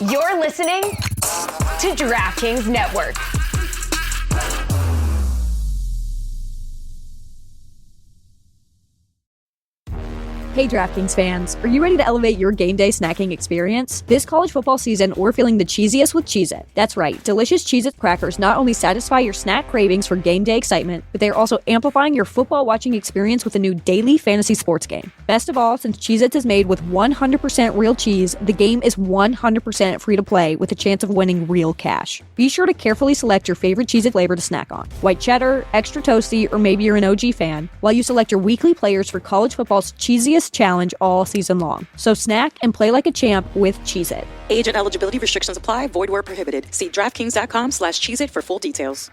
You're listening to DraftKings Network. Hey DraftKings fans, are you ready to elevate your game day snacking experience? This college football season, we're feeling the cheesiest with Cheez-It. That's right, delicious Cheez-It crackers not only satisfy your snack cravings for game day excitement, but they are also amplifying your football watching experience with a new daily fantasy sports game. Best of all, since Cheez-Its is made with 100% real cheese, the game is 100% free to play with a chance of winning real cash. Be sure to carefully select your favorite Cheez-It flavor to snack on. White cheddar, extra toasty, or maybe you're an OG fan, while you select your weekly players for college football's cheesiest challenge all season long. So snack and play like a champ with Cheez-It. Age and eligibility restrictions apply. Void where prohibited. See DraftKings.com/Cheez-It for full details.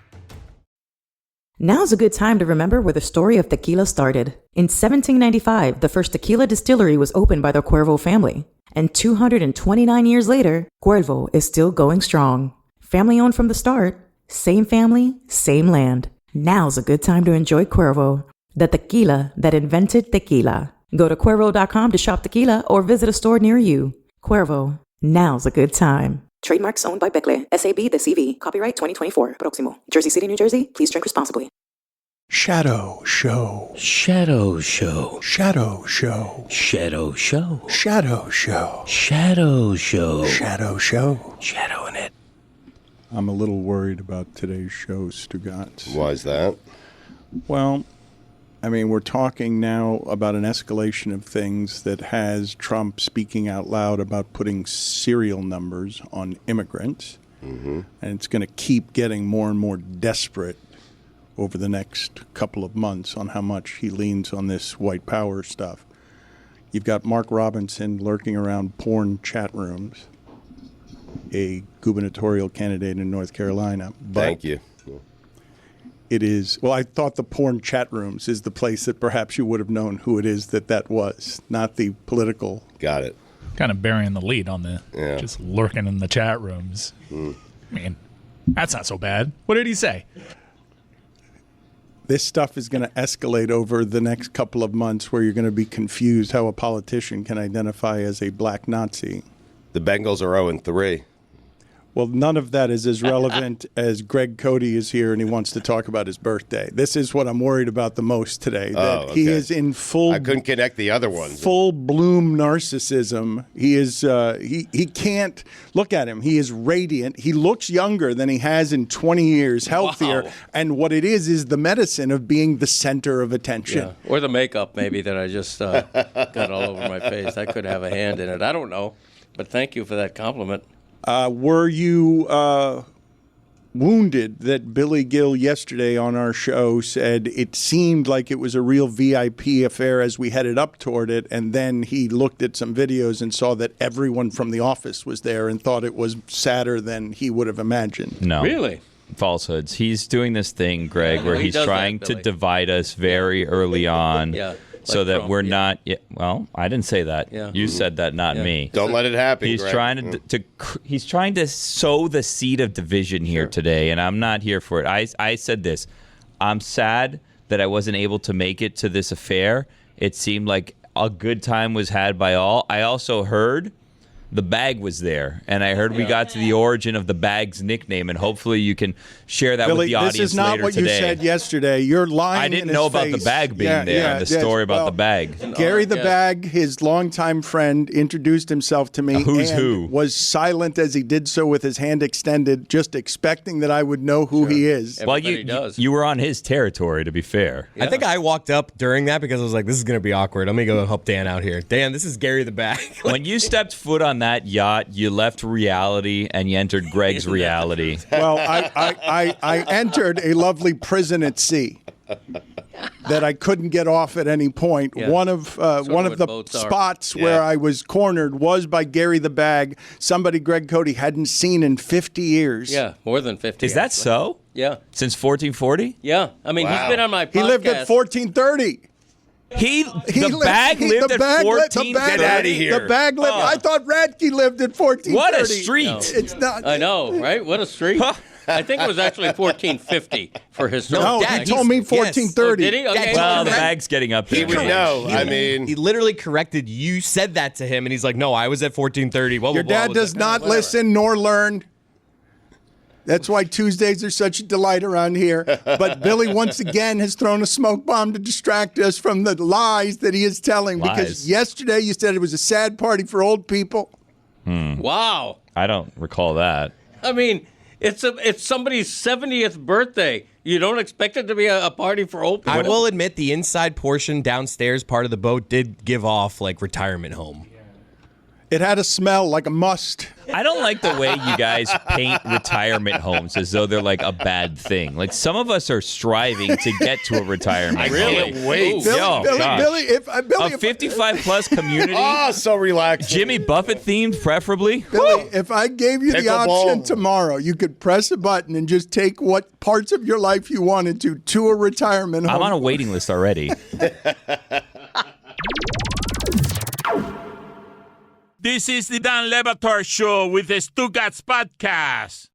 Now's a good time to remember where the story of tequila started. In 1795, the first tequila distillery was opened by the Cuervo family. And 229 years later, Cuervo is still going strong. Family owned from the start, same family, same land. Now's a good time to enjoy Cuervo, the tequila that invented tequila. Go to Cuervo.com to shop tequila or visit a store near you. Cuervo, now's a good time. Trademarks owned by Becle, SAB the CV. Copyright 2024. Proximo. Jersey City, New Jersey. Please drink responsibly. Shadow Show. Shadow Show. Shadow Show. Shadow Show. Shadow Show. Shadow Show. Shadow Show. Shadow in it. I'm a little worried about today's show, Stugotz. Why is that? Well, I mean, we're talking now about an escalation of things that has Trump speaking out loud about putting serial numbers on immigrants. Mm-hmm. And it's going to keep getting more and more desperate over the next couple of months on how much he leans on this white power stuff. You've got Mark Robinson lurking around porn chat rooms, a gubernatorial candidate in North Carolina. Thank you. It is, well, I thought the porn chat rooms is the place that perhaps you would have known who it is that was, not the political. Got it. Kind of burying the lead on the just lurking in the chat rooms. I mean, that's not so bad. What did he say? This stuff is going to escalate over the next couple of months where you're going to be confused how a politician can identify as a black Nazi. The Bengals are 0-3. Well, none of that is as relevant as Greg Cote is here and he wants to talk about his birthday. This is what I'm worried about the most today. That he is in full. I couldn't connect the other ones. Full bloom narcissism. He is. He can't look at him. He is radiant. He looks younger than he has in 20 years. Healthier. Wow. And what it is the medicine of being the center of attention. Yeah. Or the makeup maybe that I just got all over my face. That could have a hand in it. I don't know. But thank you for that compliment. Were you wounded that Billy Gill yesterday on our show said it seemed like it was a real VIP affair as we headed up toward it, and then he looked at some videos and saw that everyone from the office was there and thought it was sadder than he would have imagined? No. Really? Falsehoods. He's doing this thing, Greg, where he's trying to divide us very early on. Yeah. So that we're not. Well, I didn't say that. Yeah. You said that, not me. Don't let it happen. He's Greg. He's trying to sow the seed of division here today, and I'm not here for it. I said this. I'm sad that I wasn't able to make it to this affair. It seemed like a good time was had by all. I also heard the bag was there, and I heard we got to the origin of the bag's nickname, and hopefully you can share that Billy, with the audience this is not later what today. You said yesterday. You're lying. I didn't know about the bag being there, and the story about the bag. Gary the Bag, his longtime friend, introduced himself to me was silent as he did so with his hand extended, just expecting that I would know who he is. Everybody Well, you were on his territory, to be fair. Yeah. I think I walked up during that because I was like, this is going to be awkward. Let me go help Dan out here. Dan, this is Gary the Bag. When you stepped foot on that yacht, you left reality and you entered Greg's reality. Well, I entered a lovely prison at sea that I couldn't get off at any point. Yeah. One of the spots where I was cornered was by Gary the Bag, somebody Greg Cote hadn't seen in 50 years. Yeah, more than 50. Is that so? Yeah. Since 1440? Yeah. I mean, he's been on my podcast. He lived at 1430. The bag lived at 1430. Get out of here. The bag lived. I thought Radke lived at 1430. What a street. No. It's not. I know, right? What a street. I think it was actually 1450 for historic. No, Dad, he told me yes. 1430. Oh, did he? Okay. Well, the bag's getting up there. He would know. I mean, He literally corrected. You said that to him, and he's like, "No, I was at 1430." Blah, blah, Your blah. I dad was does like, not whatever. listen nor learn. That's why Tuesdays are such a delight around here. But Billy once again has thrown a smoke bomb to distract us from the lies that he is telling. Because Lies. yesterday you said it was a sad party for old people. Wow. I don't recall that. I mean, it's somebody's 70th birthday. You don't expect it to be a party for old people. I will admit the inside portion downstairs part of the boat did give off like retirement home. It had a smell like a must. I don't like the way you guys paint retirement homes as though they're like a bad thing. Like some of us are striving to get to a retirement home. can't wait. Billy, A 55 plus community. oh, so relaxed. Jimmy Buffett themed, preferably. Billy, if I gave you the Pickleball. option tomorrow, you could press a button and just take what parts of your life you wanted to a retirement home. I'm on a waiting list already. This is the Dan Batard Show with the Stugotz podcast.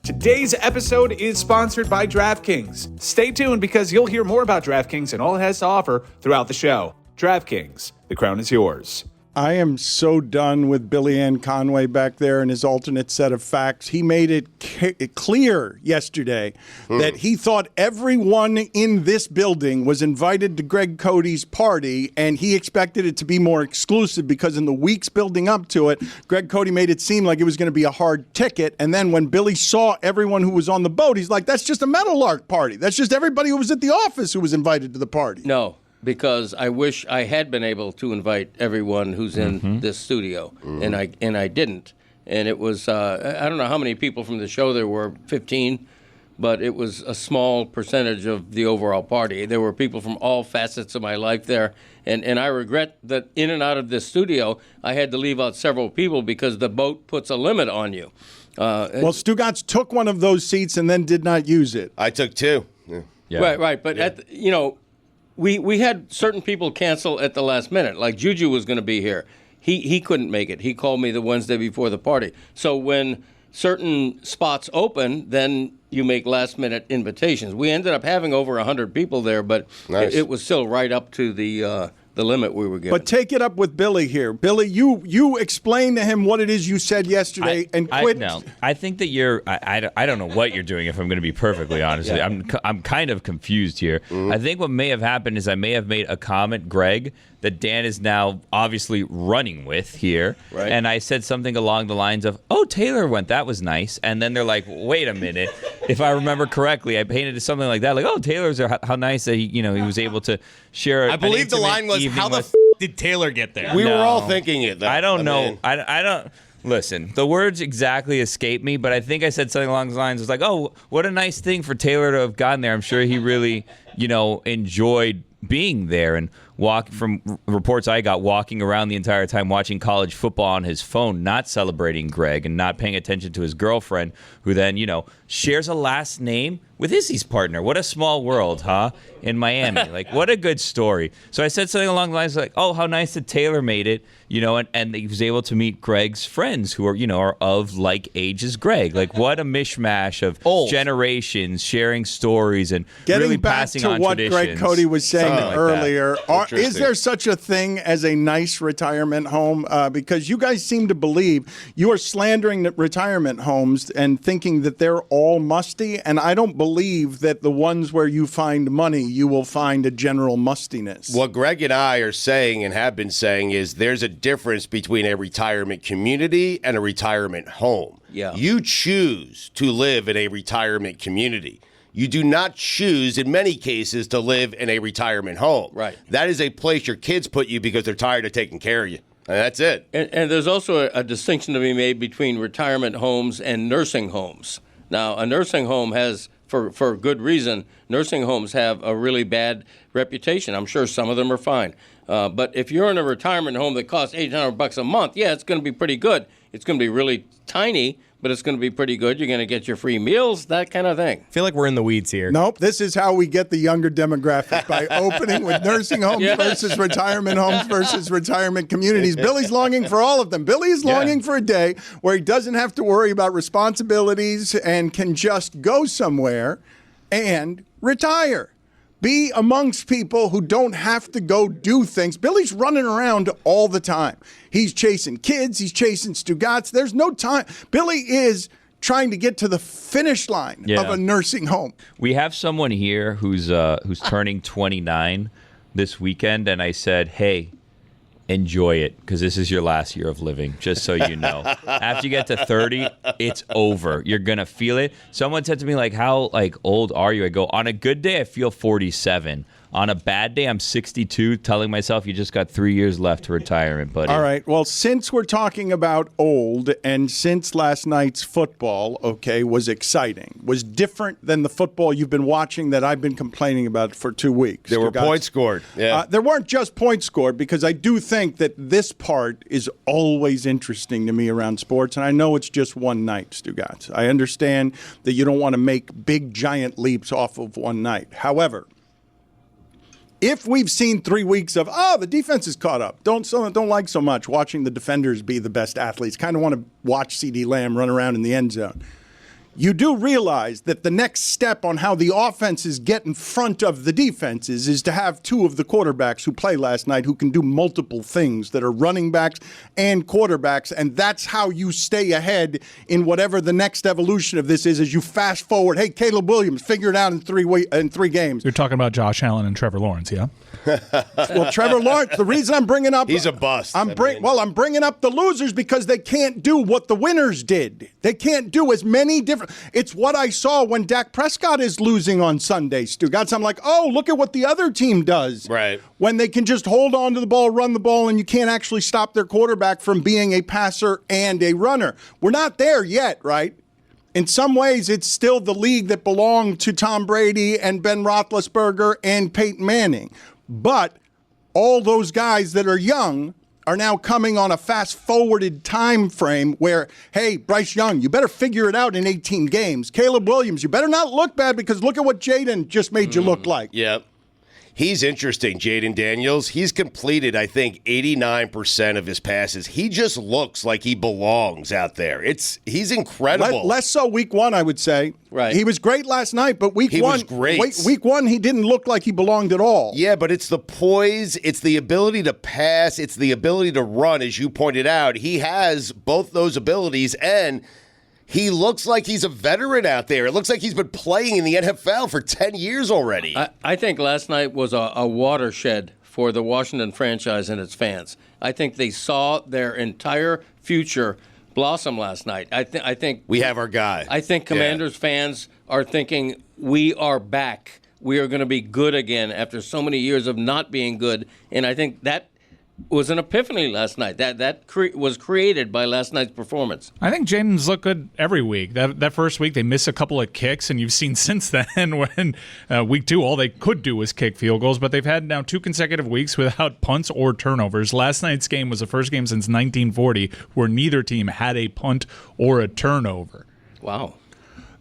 Today's episode is sponsored by DraftKings. Stay tuned because you'll hear more about DraftKings and all it has to offer throughout the show. DraftKings, the crown is yours. I am so done with Billy Ann Conway back there and his alternate set of facts. He made it clear yesterday that he thought everyone in this building was invited to Greg Cote's party, and he expected it to be more exclusive because in the weeks building up to it, Greg Cote made it seem like it was going to be a hard ticket. And then when Billy saw everyone who was on the boat, he's like, that's just a Meadowlark party. That's just everybody who was at the office who was invited to the party. No, because I wish I had been able to invite everyone who's in this studio, and I didn't. And it was I don't know how many people from the show there were, 15, but it was a small percentage of the overall party. There were people from all facets of my life there, and I regret that in and out of this studio I had to leave out several people because the boat puts a limit on you. Well, Stugotz took one of those seats and then did not use it. I took two. Yeah. Right. But we had certain people cancel at the last minute. Like Juju was going to be here. He couldn't make it. He called me the Wednesday before the party. So when certain spots open, then you make last-minute invitations. We ended up having over 100 people there, but Nice. it was still right up to the limit we were given. But take it up with Billy here. Billy, you explain to him what it is you said yesterday and quit. No, I think that you're. I don't know what you're doing. If I'm going to be perfectly honest, with you. I'm kind of confused here. I think what may have happened is I may have made a comment, Greg, that Dan is now obviously running with here, Right. and I said something along the lines of, "Oh, Taylor went. That was nice." And then they're like, "Wait a minute." If I remember correctly, I painted something like that, like, "Oh, Taylor's there. How nice that he was able to share." I believe the line was, "How the did Taylor get there?" We were all thinking it, though. I don't know. mean, I don't. Listen, the words exactly escape me, but I think I said something along the lines. It was like, "Oh, what a nice thing for Taylor to have gotten there. I'm sure he really, enjoyed being there." And from reports I got, walking around the entire time watching college football on his phone, not celebrating Greg and not paying attention to his girlfriend, who then, shares a last name with Izzy's partner. What a small world, huh? In Miami. Like, what a good story. So I said something along the lines like, "Oh, how nice that Taylor made it, and he was able to meet Greg's friends who are of like age as Greg. Like, what a mishmash of generations sharing stories and Getting really back passing to on what traditions." Greg Cote was saying Something like that. earlier, is there such a thing as a nice retirement home? Because you guys seem to believe you are slandering the retirement homes and thinking that they're all musty, and I don't believe that the ones where you find money, you will find a general mustiness. What Greg and I are saying and have been saying is there's a difference between a retirement community and a retirement home. Yeah. You choose to live in a retirement community. You do not choose, in many cases, to live in a retirement home. Right. That is a place your kids put you because they're tired of taking care of you. And that's it. And there's also a distinction to be made between retirement homes and nursing homes. Now, a nursing home has, for good reason, nursing homes have a really bad reputation. I'm sure some of them are fine. But if you're in a retirement home that costs $800 a month, yeah, it's going to be pretty good. It's going to be really tiny, but it's going to be pretty good. You're going to get your free meals, that kind of thing. I feel like we're in the weeds here. Nope. This is how we get the younger demographic, by opening with nursing homes versus retirement homes versus retirement communities. Billy's longing for all of them. Billy is longing for a day where he doesn't have to worry about responsibilities and can just go somewhere and retire. Be amongst people who don't have to go do things. Billy's running around all the time. He's chasing kids. He's chasing Stugotz. There's no time. Billy is trying to get to the finish line of a nursing home. We have someone here who's turning 29 this weekend, and I said, hey, enjoy it, because this is your last year of living, just so you know. After you get to 30, it's over. You're going to feel it. Someone said to me, like, how old are you? I go, on a good day, I feel 47. On a bad day, I'm 62, telling myself you just got 3 years left to retirement, buddy. All right. Well, since we're talking about old, and since last night's football, was exciting, was different than the football you've been watching that I've been complaining about for 2 weeks. There were points scored. Yeah. There weren't just points scored, because I do think that this part is always interesting to me around sports, and I know it's just one night, Stugotz. I understand that you don't want to make big, giant leaps off of one night. However, if we've seen 3 weeks of, the defense is caught up, don't like so much watching the defenders be the best athletes, kind of want to watch CeeDee Lamb run around in the end zone, you do realize that the next step on how the offenses get in front of the defenses is to have two of the quarterbacks who played last night who can do multiple things, that are running backs and quarterbacks, and that's how you stay ahead in whatever the next evolution of this is. As you fast forward, hey, Caleb Williams, figure it out in 3 games. You're talking about Josh Allen and Trevor Lawrence, yeah? Well, Trevor Lawrence, the reason I'm bringing up... He's a bust. I'm bringing up the losers because they can't do what the winners did. They can't do as many different... It's what I saw when Dak Prescott is losing on Sunday, Stugotz. I'm like, look at what the other team does. Right. When they can just hold on to the ball, run the ball, and you can't actually stop their quarterback from being a passer and a runner. We're not there yet, right? In some ways, it's still the league that belonged to Tom Brady and Ben Roethlisberger and Peyton Manning. But all those guys that are young are now coming on a fast-forwarded time frame where, hey, Bryce Young, you better figure it out in 18 games. Caleb Williams, you better not look bad, because look at what Jayden just made you look like. Yep. He's interesting, Jayden Daniels. He's completed, I think, 89% of his passes. He just looks like he belongs out there. He's incredible. Less so week one, I would say. Right. He was great last night, but week one was great. Week one, he didn't look like he belonged at all. Yeah, but it's the poise, it's the ability to pass, it's the ability to run, as you pointed out. He has both those abilities, and he looks like he's a veteran out there. It looks like he's been playing in the NFL for 10 years already. I think last night was a watershed for the Washington franchise and its fans. I think they saw their entire future blossom last night. I think we have our guy. I think Commanders fans are thinking, we are back. We are going to be good again after so many years of not being good. And I think that was an epiphany last night. That was created by last night's performance. I think Jayden's looked good every week. That first week, they missed a couple of kicks, and you've seen since then when week 2, all they could do was kick field goals, but they've had now 2 consecutive weeks without punts or turnovers. Last night's game was the first game since 1940 where neither team had a punt or a turnover. Wow.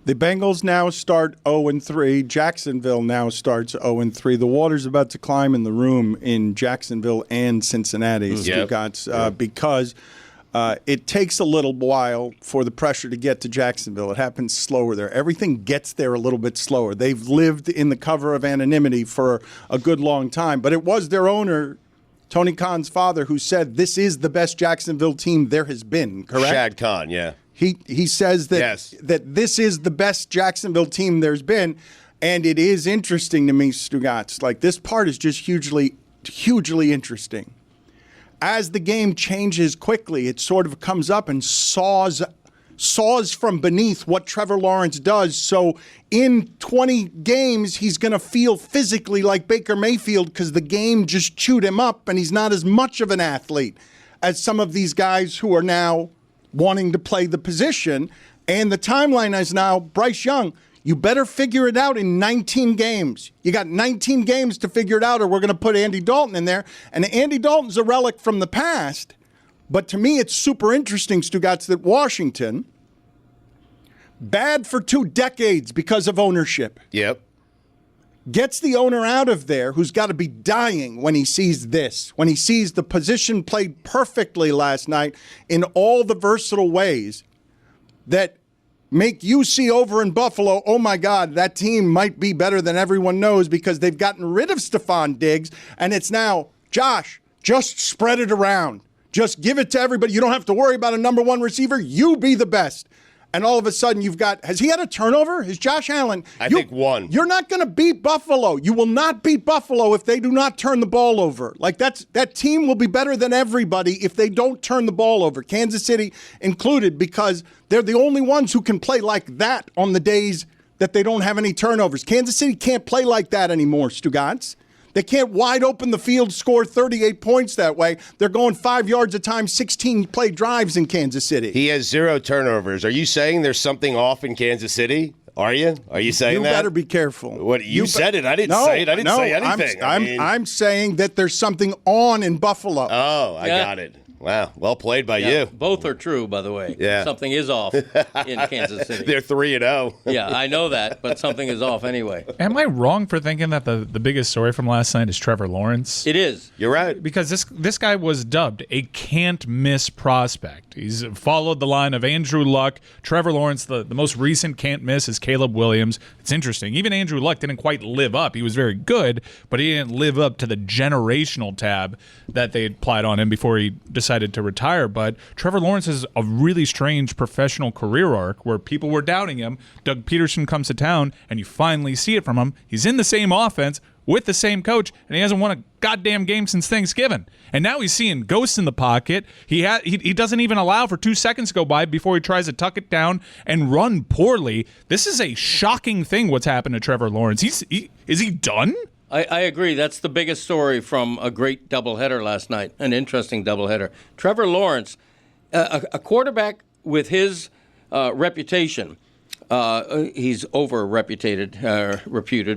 The Bengals now start 0-3. Jacksonville now starts 0-3. The water's about to climb in the room in Jacksonville and Cincinnati, Stugotz, because it takes a little while for the pressure to get to Jacksonville. It happens slower there. Everything gets there a little bit slower. They've lived in the cover of anonymity for a good long time, but it was their owner, Tony Khan's father, who said this is the best Jacksonville team there has been, correct? Shad Khan, yeah. He says that that this is the best Jacksonville team there's been, and it is interesting to me, Stugotz. Like, this part is just hugely interesting. As the game changes quickly, it sort of comes up and saws from beneath what Trevor Lawrence does. So in 20 games, he's going to feel physically like Baker Mayfield because the game just chewed him up, and he's not as much of an athlete as some of these guys who are now wanting to play the position. And the timeline is now, Bryce Young, you better figure it out in 19 games. You got 19 games to figure it out, or we're going to put Andy Dalton in there. And Andy Dalton's a relic from the past. But to me, it's super interesting, Stugotz, that Washington, Bad for 2 decades because of ownership. Yep. Gets the owner out of there, who's got to be dying when he sees this, when he sees the position played perfectly last night in all the versatile ways that make you see over in Buffalo, oh my God, that team might be better than everyone knows because they've gotten rid of Stephon Diggs, and it's now, Josh, just spread it around. Just give it to everybody. You don't have to worry about a number 1 receiver. You be the best. And all of a sudden you've got, has he had a turnover? Has Josh Allen? I think 1. You're not going to beat Buffalo. You will not beat Buffalo if they do not turn the ball over. Like that team will be better than everybody if they don't turn the ball over. Kansas City included, because they're the only ones who can play like that on the days that they don't have any turnovers. Kansas City can't play like that anymore, Stugotz. They can't wide open the field, score 38 points that way. They're going 5 yards a time, 16 play drives in Kansas City. He has 0 turnovers. Are you saying there's something off in Kansas City? Are you? Are you saying that? You better be careful. What you said it. I didn't say it. I didn't say anything. I'm saying that there's something on in Buffalo. Oh, I got it. Wow, well played by you. Both are true, by the way. Yeah. Something is off in Kansas City. They're 3-0. Yeah, I know that, but something is off anyway. Am I wrong for thinking that the biggest story from last night is Trevor Lawrence? It is. You're right. Because this guy was dubbed a can't-miss prospect. He's followed the line of Andrew Luck, Trevor Lawrence. The most recent can't-miss is Caleb Williams. It's interesting. Even Andrew Luck didn't quite live up. He was very good, but he didn't live up to the generational tab that they had applied on him before he decided to retire. But Trevor Lawrence has a really strange professional career arc where people were doubting him. Doug Peterson comes to town, and you finally see it from him. He's in the same offense with the same coach, and he hasn't won a goddamn game since Thanksgiving. And now he's seeing ghosts in the pocket. He doesn't even allow for 2 seconds to go by before he tries to tuck it down and run poorly. This is a shocking thing what's happened to Trevor Lawrence. Is he done? I agree. That's the biggest story from a great doubleheader last night, an interesting doubleheader. Trevor Lawrence, a quarterback with his reputation. He's reputed,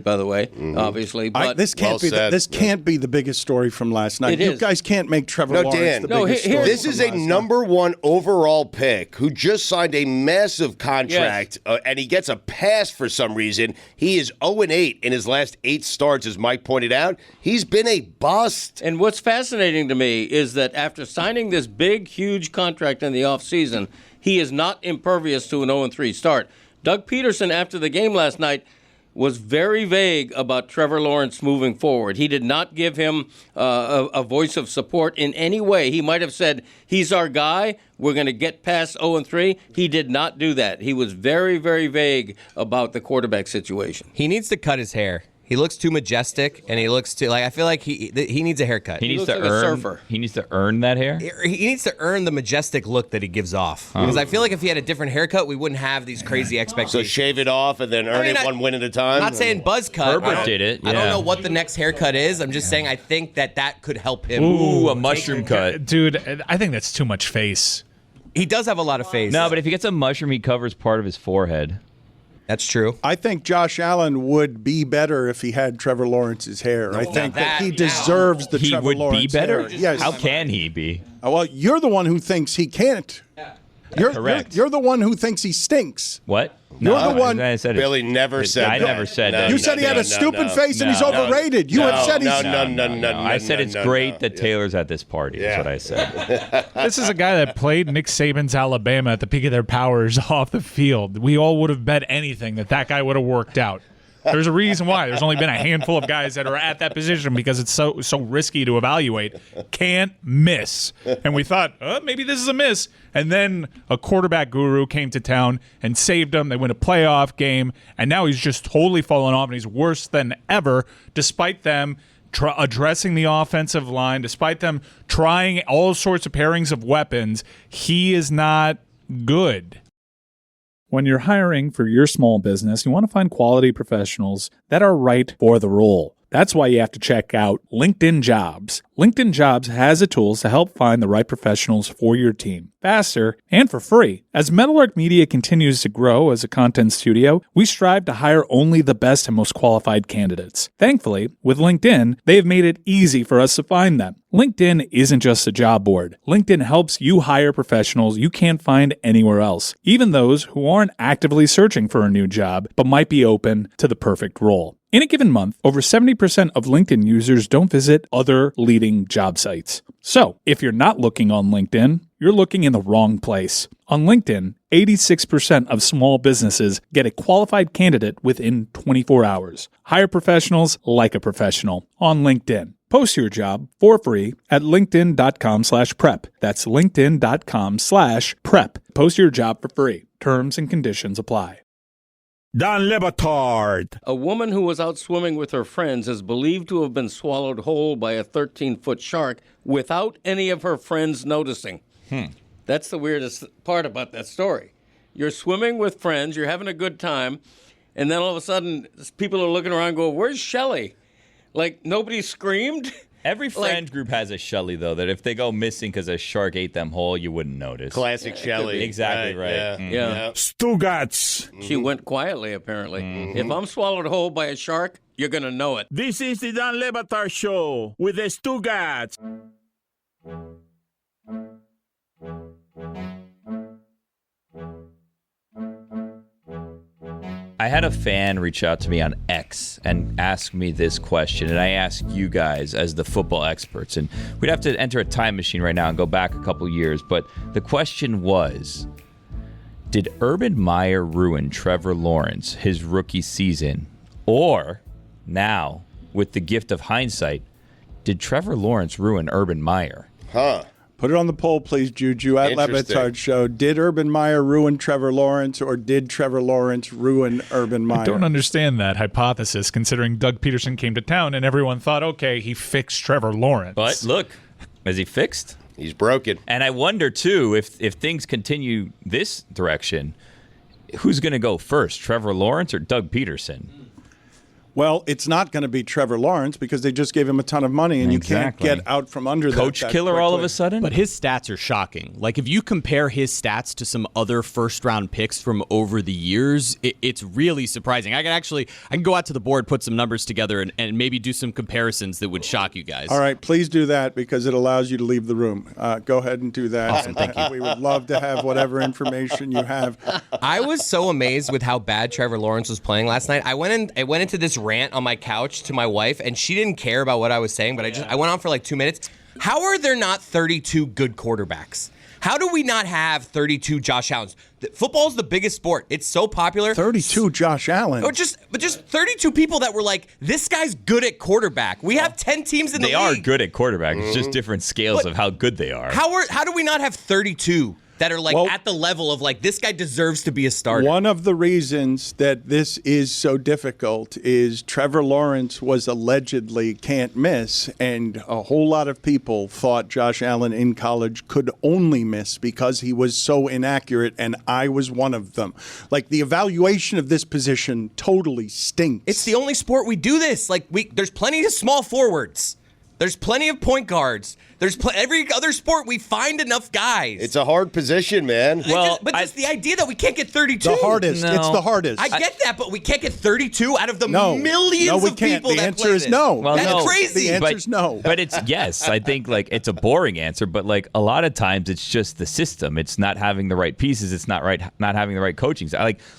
by the way, obviously. But this can't be the biggest story from last night. You guys can't make Trevor Lawrence the biggest story. This is a number 1 overall pick who just signed a massive contract, and he gets a pass for some reason. He is 0-8 in his last 8 starts, as Mike pointed out. He's been a bust. And what's fascinating to me is that after signing this big, huge contract in the offseason, he is not impervious to an 0-3 start. Doug Peterson, after the game last night, was very vague about Trevor Lawrence moving forward. He did not give him a voice of support in any way. He might have said, he's our guy, we're going to get past 0-3. He did not do that. He was very, very vague about the quarterback situation. He needs to cut his hair. He looks too majestic, and he looks too I feel like he needs a haircut. He needs to earn. Like a surfer. He needs to earn that hair. He needs to earn the majestic look that he gives off. Because I feel like if he had a different haircut, we wouldn't have these crazy expectations. So shave it off and then earn it one win at a time. I'm not saying buzz cut. Herbert did it. I don't know what the next haircut is. I'm just saying I think that could help him. Ooh, a mushroom cut, dude. I think that's too much face. He does have a lot of face. No, but if he gets a mushroom, he covers part of his forehead. That's true. I think Josh Allen would be better if he had Trevor Lawrence's hair. I think that he deserves the Trevor Lawrence He would be better? hair. Yes. How can he be? Well, you're the one who thinks he can't. Correct. You're the one who thinks he stinks. What? You're the one. I said it. Billy never said that. I never said that. You said he had a stupid face and he's overrated. You have said he's... No. I said it's great that Taylor's at this party. That's what I said. This is a guy that played Nick Saban's Alabama at the peak of their powers off the field. We all would have bet anything that guy would have worked out. There's a reason why. There's only been a handful of guys that are at that position because it's so risky to evaluate. Can't miss. And we thought, maybe this is a miss. And then a quarterback guru came to town and saved him. They win a playoff game. And now he's just totally fallen off, and he's worse than ever, despite them addressing the offensive line, despite them trying all sorts of pairings of weapons. He is not good. When you're hiring for your small business, you want to find quality professionals that are right for the role. That's why you have to check out LinkedIn Jobs. LinkedIn Jobs has the tools to help find the right professionals for your team faster and for free. As Metalwork Media continues to grow as a content studio, we strive to hire only the best and most qualified candidates. Thankfully, with LinkedIn, they have made it easy for us to find them. LinkedIn isn't just a job board. LinkedIn helps you hire professionals you can't find anywhere else, even those who aren't actively searching for a new job but might be open to the perfect role. In a given month, over 70% of LinkedIn users don't visit other leading job sites. So, if you're not looking on LinkedIn, you're looking in the wrong place. On LinkedIn, 86% of small businesses get a qualified candidate within 24 hours. Hire professionals like a professional on LinkedIn. Post your job for free at linkedin.com/prep. That's linkedin.com/prep. Post your job for free. Terms and conditions apply. Dan Le Batard. A woman who was out swimming with her friends is believed to have been swallowed whole by a 13-foot shark without any of her friends noticing. That's the weirdest part about that story. You're swimming with friends, you're having a good time, and then all of a sudden, people are looking around and go, "Where's Shelly?" Like, nobody screamed? Every friend group has a Shelly, though, that if they go missing because a shark ate them whole, you wouldn't notice. Classic Shelly. Exactly right. Yeah. Stugotz. She went quietly, apparently. If I'm swallowed whole by a shark, you're going to know it. This is the Dan Le Batard Show with the Stugotz. I had a fan reach out to me on X and ask me this question, and I ask you guys as the football experts, and we'd have to enter a time machine right now and go back a couple years, but the question was, did Urban Meyer ruin Trevor Lawrence his rookie season? Or, now, with the gift of hindsight, did Trevor Lawrence ruin Urban Meyer? Put it on the poll, please, Juju, at Le Batard Show. Did Urban Meyer ruin Trevor Lawrence, or did Trevor Lawrence ruin Urban Meyer? I don't understand that hypothesis, considering Doug Peterson came to town and everyone thought, okay, he fixed Trevor Lawrence. But look, is he fixed? He's broken. And I wonder, too, if things continue this direction, who's going to go first, Trevor Lawrence or Doug Peterson? Well, it's not going to be Trevor Lawrence because they just gave him a ton of money, and you can't get out from under that. Coach killer all of a sudden? But his stats are shocking. Like, if you compare his stats to some other first-round picks from over the years, it's really surprising. I can go out to the board, put some numbers together, and maybe do some comparisons that would shock you guys. All right, please do that because it allows you to leave the room. Go ahead and do that. Awesome, thank you. We would love to have whatever information you have. I was so amazed with how bad Trevor Lawrence was playing last night. I went into this rant on my couch to my wife, and she didn't care about what I was saying, but I went on for like 2 minutes. How are there not 32 good quarterbacks? How do we not have 32 Josh Allens? Football's the biggest sport. It's so popular. 32 Josh Allen. But just 32 people that were like, this guy's good at quarterback. We have 10 teams in the league. They are good at quarterback. It's just different scales of how good they are. How do we not have 32 that are like at the level of like, this guy deserves to be a starter? One of the reasons that this is so difficult is Trevor Lawrence was allegedly can't miss, and a whole lot of people thought Josh Allen in college could only miss because he was so inaccurate, and I was one of them. Like, the evaluation of this position totally stinks. It's the only sport we do this. Like, there's plenty of small forwards. There's plenty of point guards. There's every other sport we find enough guys. It's a hard position, man. But it's the idea that we can't get 32. The hardest. No. It's the hardest. I get that, but we can't get 32 out of the millions of people the that answer play is this. no. Well, That's no. crazy. The answer is no. But it's yes. I think like it's a boring answer, but like a lot of times it's just the system. It's not having the right pieces. It's not having the right coaching.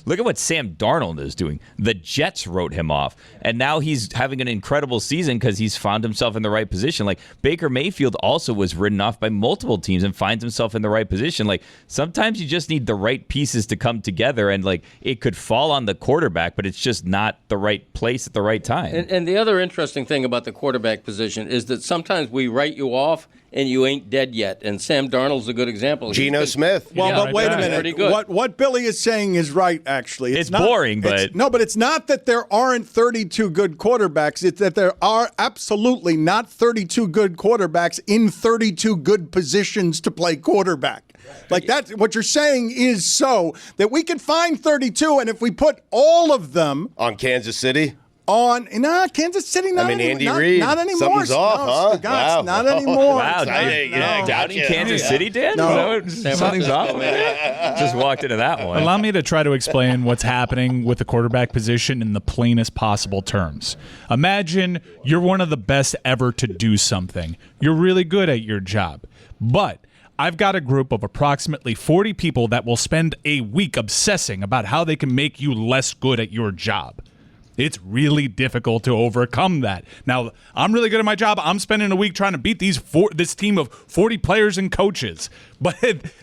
Look at what Sam Darnold is doing. The Jets wrote him off, and now he's having an incredible season because he's found himself in the right position. Like Baker Mayfield also was ridden off by multiple teams and finds himself in the right position. Like sometimes you just need the right pieces to come together, and like it could fall on the quarterback, but it's just not the right place at the right time. And the other interesting thing about the quarterback position is that sometimes we write you off and you ain't dead yet. And Sam Darnold's a good example. Geno Smith. Well, but wait a Pretty minute. good. What Billy is saying is right, actually. It's boring, but... But it's not that there aren't 32 good quarterbacks. It's that there are absolutely not 32 good quarterbacks in 32 good positions to play quarterback. Like that, what you're saying is so that we can find 32, and if we put all of them... On Kansas City? Kansas City. Not Andy not, Reid. Not anymore. Something's off, huh? Stugotz, Wow. Not anymore. Wow, No. doubting Kansas City, Dan? No. Something's off. Just walked into that one. Allow me to try to explain what's happening with the quarterback position in the plainest possible terms. Imagine you're one of the best ever to do something. You're really good at your job. But I've got a group of approximately 40 people that will spend a week obsessing about how they can make you less good at your job. It's really difficult to overcome that. Now, I'm really good at my job. I'm spending a week trying to beat this team of 40 players and coaches. But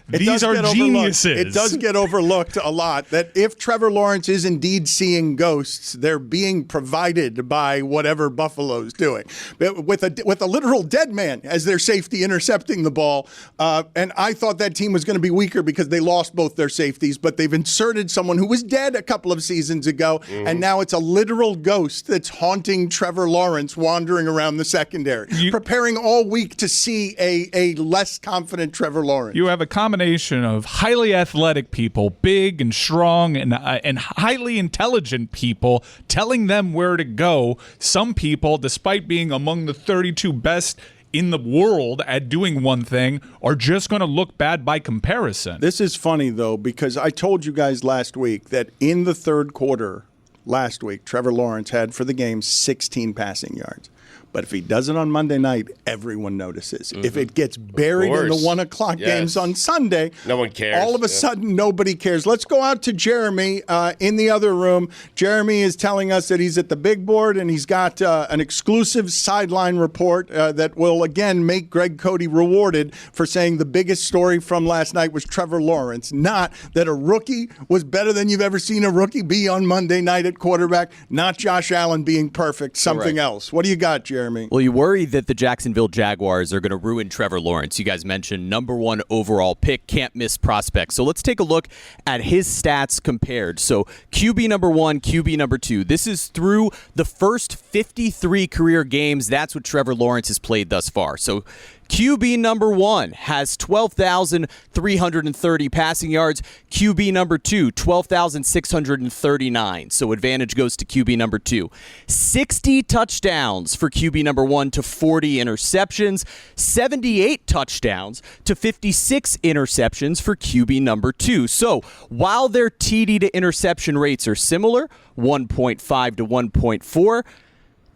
these are geniuses. It does get overlooked a lot that if Trevor Lawrence is indeed seeing ghosts, they're being provided by whatever Buffalo's doing. With a literal dead man as their safety intercepting the ball. And I thought that team was going to be weaker because they lost both their safeties, but they've inserted someone who was dead a couple of seasons ago, and now it's a literal ghost that's haunting Trevor Lawrence wandering around the secondary, preparing all week to see a less confident Trevor Lawrence. You have a combination of highly athletic people, big and strong and highly intelligent people telling them where to go. Some people, despite being among the 32 best in the world at doing one thing, are just going to look bad by comparison. This is funny, though, because I told you guys last week that in the third quarter last week, Trevor Lawrence had for the game 16 passing yards. But if he does it on Monday night, everyone notices. If it gets buried in the 1 o'clock games on Sunday, no one cares. All of a sudden, nobody cares. Let's go out to Jeremy in the other room. Jeremy is telling us that he's at the big board and he's got an exclusive sideline report that will, again, make Greg Cote rewarded for saying the biggest story from last night was Trevor Lawrence, not that a rookie was better than you've ever seen a rookie be on Monday night at quarterback, not Josh Allen being perfect, something else. What do you got, Jeremy? Well, you worry that the Jacksonville Jaguars are going to ruin Trevor Lawrence. You guys mentioned #1 overall pick, can't miss prospect. So let's take a look at his stats compared. So QB #1, QB #2. This is through the first 53 career games. That's what Trevor Lawrence has played thus far. So QB #1 has 12,330 passing yards. QB #2, 12,639. So advantage goes to QB #2. 60 touchdowns for QB #1 to 40 interceptions. 78 touchdowns to 56 interceptions for QB #2. So while their TD to interception rates are similar, 1.5 to 1.4,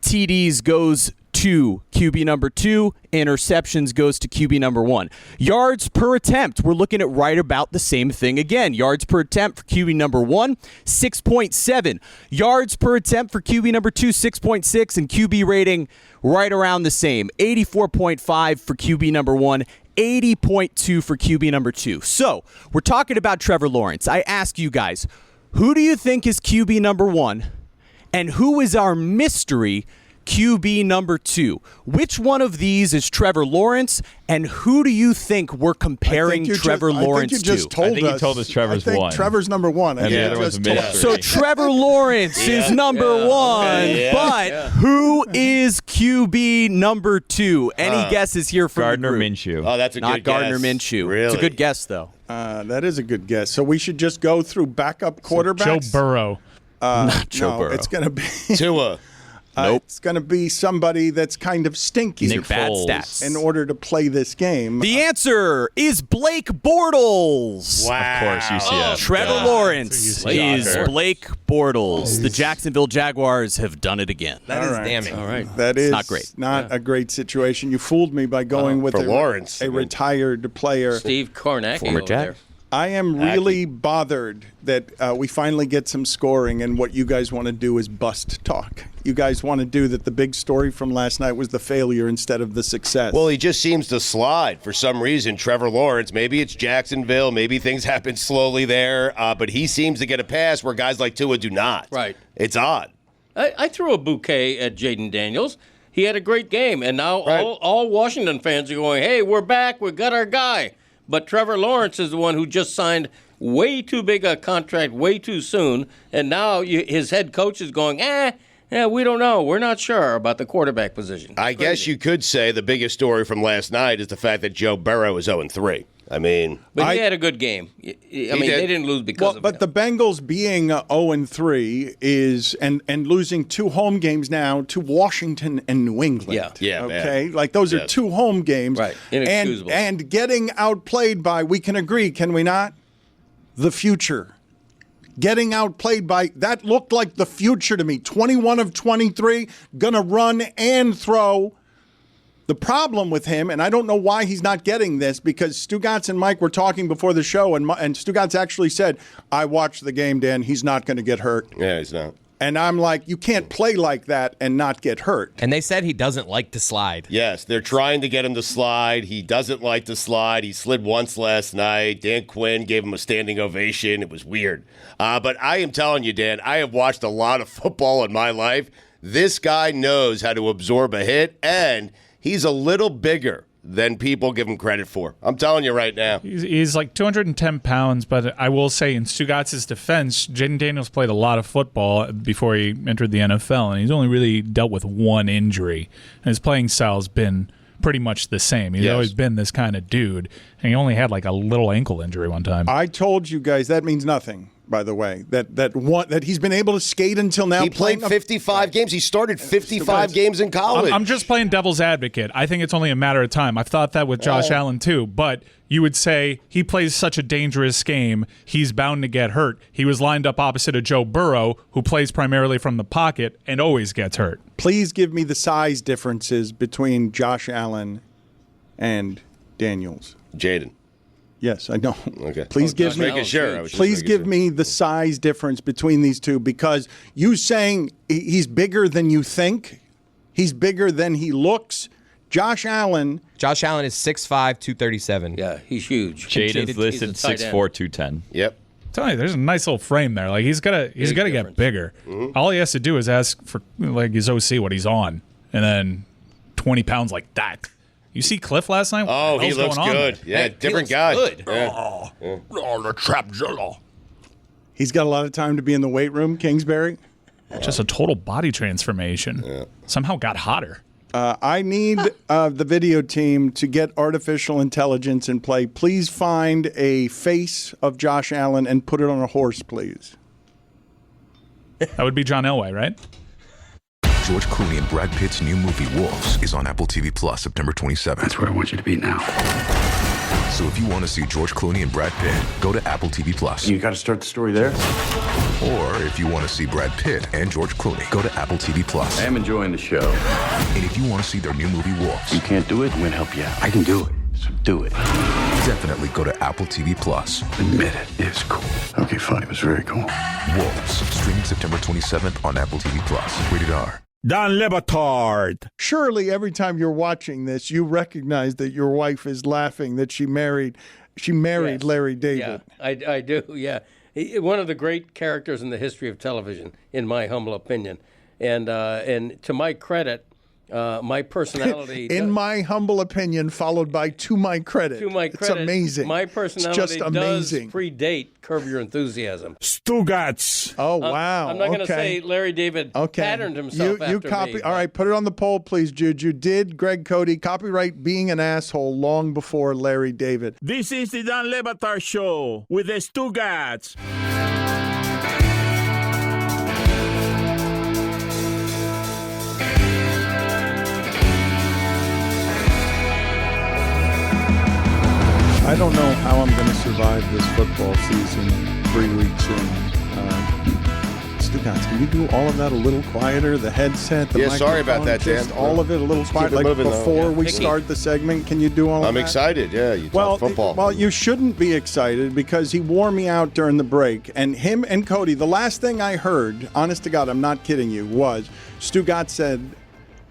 TDs goes to QB #2, interceptions goes to QB #1. Yards per attempt, we're looking at right about the same thing again. Yards per attempt for QB #1, 6.7. Yards per attempt for QB #2, 6.6, and QB rating right around the same. 84.5 for QB #1, 80.2 for QB #2. So, we're talking about Trevor Lawrence. I ask you guys, who do you think is QB #1, and who is our mystery QB #2? Which one of these is Trevor Lawrence, and who do you think we're comparing Trevor Lawrence to? I think he told us Trevor's I think one. Trevor's #1. And the other one's a mystery. So Trevor Lawrence is #1, but who is QB #2? Any guesses here from Gardner the group? Minshew. Oh, that's a Not good guess. Gardner Minshew. Really? It's a good guess, though. That is a good guess. So we should just go through backup quarterbacks? Joe Burrow. Not Joe Burrow. It's going to be Tua. Nope. It's going to be somebody that's kind of stinky These are bad stats. in order to play this game. The answer is Blake Bortles. Wow. Of course, UCF. Trevor Lawrence is Shocker. Blake Bortles. The Jacksonville Jaguars have done it again. That is damning. All right. That is not great. a great situation. You fooled me by going with for Lawrence, a retired player. Steve Kornacki Former over Jack. there. I am really bothered that we finally get some scoring, and what you guys want to do is bust talk. You guys want to do that the big story from last night was the failure instead of the success. Well, he just seems to slide for some reason. Trevor Lawrence, maybe it's Jacksonville, maybe things happen slowly there, but he seems to get a pass where guys like Tua do not. Right. It's odd. I threw a bouquet at Jayden Daniels. He had a great game, and now all Washington fans are going, hey, we're back, we got our guy. But Trevor Lawrence is the one who just signed way too big a contract way too soon, and now his head coach is going, we don't know. We're not sure about the quarterback position. I guess you could say the biggest story from last night is the fact that Joe Burrow is 0-3. I mean, But he had a good game. I mean, they didn't lose because of but him. the Bengals being 0-3 is and losing 2 home games now to Washington and New England. Yeah, okay, man. like those are 2 home games, Right. Inexcusable. and getting outplayed by. We can agree, can we not? The future. Getting outplayed by that looked like the future to me. 21 of 23, gonna run and throw. The problem with him, and I don't know why he's not getting this, because Stugotz and Mike were talking before the show, and Stugotz actually said, I watched the game, Dan. He's not going to get hurt. Yeah, he's not. And I'm like, you can't play like that and not get hurt. And they said he doesn't like to slide. Yes, they're trying to get him to slide. He doesn't like to slide. He slid once last night. Dan Quinn gave him a standing ovation. It was weird. But I am telling you, Dan, I have watched a lot of football in my life. This guy knows how to absorb a hit, and he's a little bigger than people give him credit for. I'm telling you right now. He's like 210 pounds, but I will say in Stugotz's defense, Jayden Daniels played a lot of football before he entered the NFL, and he's only really dealt with one injury. And his playing style's been pretty much the same. He's always been this kind of dude, and he only had like a little ankle injury one time. I told you guys that means nothing. By the way, that he's been able to skate until now. He played 55 games. He started 55 games in college. I'm just playing devil's advocate. I think it's only a matter of time. I've thought that with Josh Allen too, but you would say he plays such a dangerous game, he's bound to get hurt. He was lined up opposite of Joe Burrow, who plays primarily from the pocket and always gets hurt. Please give me the size differences between Josh Allen and Daniels. Jayden. Yes, I know. Okay. Please give me. Making sure. Please give me the size difference between these two, because you saying he's bigger than you think, he's bigger than he looks. Josh Allen is 6'5", 237. Yeah, he's huge. Jayden's listed 6'4", 210. Yep. Tell you, there's a nice little frame there. Like he's gotta get bigger. Mm-hmm. All he has to do is ask for like his OC what he's on, and then 20 pounds like that. You see Cliff last night? Oh, he looks good. Yeah, different guy. Good. Yeah. the trap jello. He's got a lot of time to be in the weight room, Kingsbury. Just a total body transformation. Yeah. Somehow got hotter. I need the video team to get artificial intelligence in play. Please find a face of Josh Allen and put it on a horse, please. That would be John Elway, right? George Clooney and Brad Pitt's new movie Wolves is on Apple TV Plus September 27th. That's where I want you to be now. So if you want to see George Clooney and Brad Pitt, go to Apple TV Plus. You got to start the story there. Or if you want to see Brad Pitt and George Clooney, go to Apple TV Plus. I am enjoying the show. And if you want to see their new movie Wolves, You can't do it, I'm going to help you out. I can do it, so do it. definitely go to Apple TV Plus. Admit it, it's cool. Okay, fine, it was very cool. Wolves, streaming September 27th on Apple TV Plus. Rated R. Dan Le Batard. Surely every time you're watching this, you recognize that your wife is laughing that she married Yes. Larry David. Yeah, I do, yeah. One of the great characters in the history of television, in my humble opinion. And to my credit, my personality... In my humble opinion, followed by to my credit. To my credit, it's amazing. My personality it's just amazing. does predate Curb Your Enthusiasm. Stugotz. Oh, wow. I'm not going to say Larry David patterned himself you after copy. me. All right, put it on the poll, please, Juju. Did Greg Cote copyright being an asshole long before Larry David? This is the Dan Le Batard Show with the Stugotz. I don't know how I'm going to survive this football season 3 weeks in. Stugotz, can you do all of that a little quieter? The headset, the microphone, sorry about that, Dan. just all of it a little Just quiet. keep it Like moving, though. before Yeah. we Picky. start the segment, can you do all of I'm that? excited. Yeah, you talk football. Well, you shouldn't be excited because he wore me out during the break. And him and Cote, the last thing I heard, honest to God, I'm not kidding you, was Stugotz said,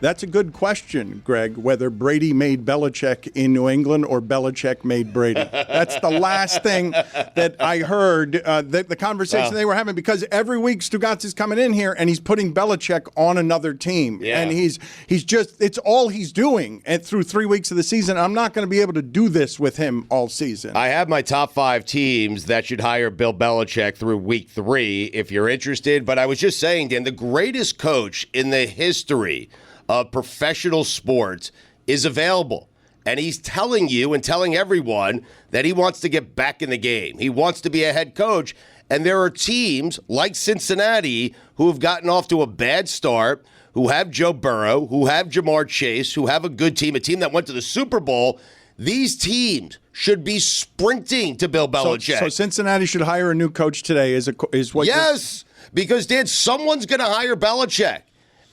"That's a good question, Greg, whether Brady made Belichick in New England or Belichick made Brady." That's the last thing that I heard, the conversation they were having, because every week Stugotz is coming in here and he's putting Belichick on another team. Yeah. And he's just, it's all he's doing through 3 weeks of the season. I'm not going to be able to do this with him all season. I have my top 5 teams that should hire Bill Belichick through week 3 if you're interested. But I was just saying, Dan, the greatest coach in the history of professional sports is available. And he's telling you and telling everyone that he wants to get back in the game. He wants to be a head coach. And there are teams like Cincinnati who have gotten off to a bad start, who have Joe Burrow, who have Jamar Chase, who have a good team, a team that went to the Super Bowl. These teams should be sprinting to Bill Belichick. So Cincinnati should hire a new coach today is what Yes, because, Dan, someone's going to hire Belichick,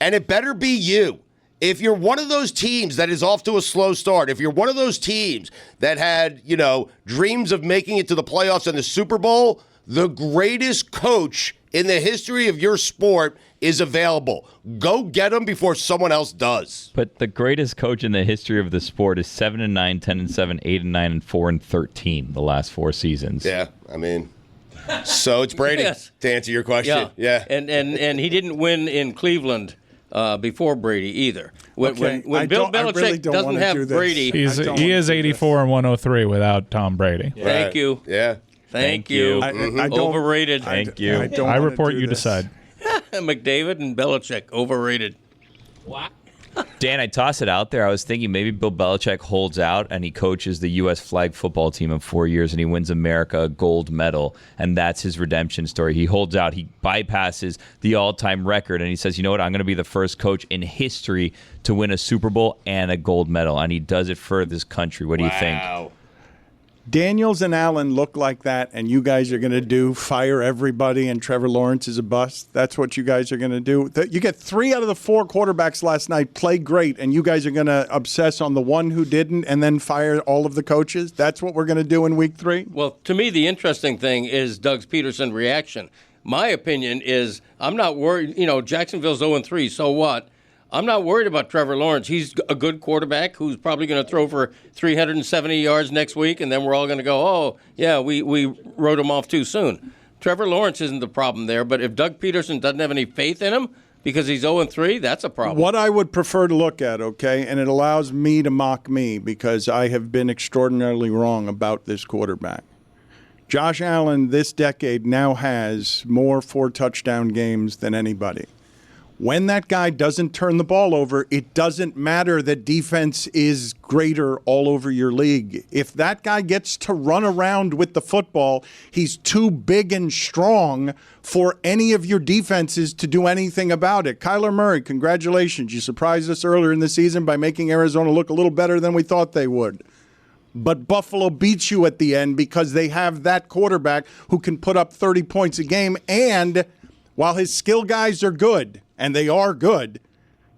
and it better be you. If you're one of those teams that is off to a slow start, if you're one of those teams that had, dreams of making it to the playoffs and the Super Bowl, the greatest coach in the history of your sport is available. Go get him before someone else does. But the greatest coach in the history of the sport is 7-9, 10-7, 8-9, 4-13 the last 4 seasons. Yeah, I mean, so it's Brady, Yes. to answer your question. Yeah. And he didn't win in Cleveland before Brady either. When Bill Belichick really don't doesn't wanna have do this. Brady, He is 84 and 103 without Tom Brady. Thank you. Yeah. Thank you. I don't- Overrated. Thank you. I don't I wanna report, do you this. decide. McDavid and Belichick, overrated. Dan, I toss it out there. I was thinking maybe Bill Belichick holds out and he coaches the U.S. flag football team in 4 years and he wins America a gold medal, and that's his redemption story. He holds out. He bypasses the all-time record, and he says, you know what, I'm going to be the first coach in history to win a Super Bowl and a gold medal, and he does it for this country. What do you think? Daniels and Allen look like that, and you guys are going to do fire everybody, and Trevor Lawrence is a bust. That's what you guys are going to do. You get 3 out of the 4 quarterbacks last night play great, and you guys are going to obsess on the one who didn't and then fire all of the coaches. That's what we're going to do in week 3? Well, to me, the interesting thing is Doug Peterson reaction. My opinion is I'm not worried. Jacksonville's 0-3, so what? I'm not worried about Trevor Lawrence. He's a good quarterback who's probably going to throw for 370 yards next week, and then we're all going to go, oh, yeah, we wrote him off too soon. Trevor Lawrence isn't the problem there, but if Doug Peterson doesn't have any faith in him because he's 0-3, that's a problem. What I would prefer to look at, okay, and it allows me to mock me because I have been extraordinarily wrong about this quarterback. Josh Allen this decade now has more 4-touchdown games than anybody. When that guy doesn't turn the ball over, it doesn't matter that defense is greater all over your league. If that guy gets to run around with the football, he's too big and strong for any of your defenses to do anything about it. Kyler Murray, congratulations. You surprised us earlier in the season by making Arizona look a little better than we thought they would. But Buffalo beats you at the end because they have that quarterback who can put up 30 points a game. And while his skill guys are good, and they are good,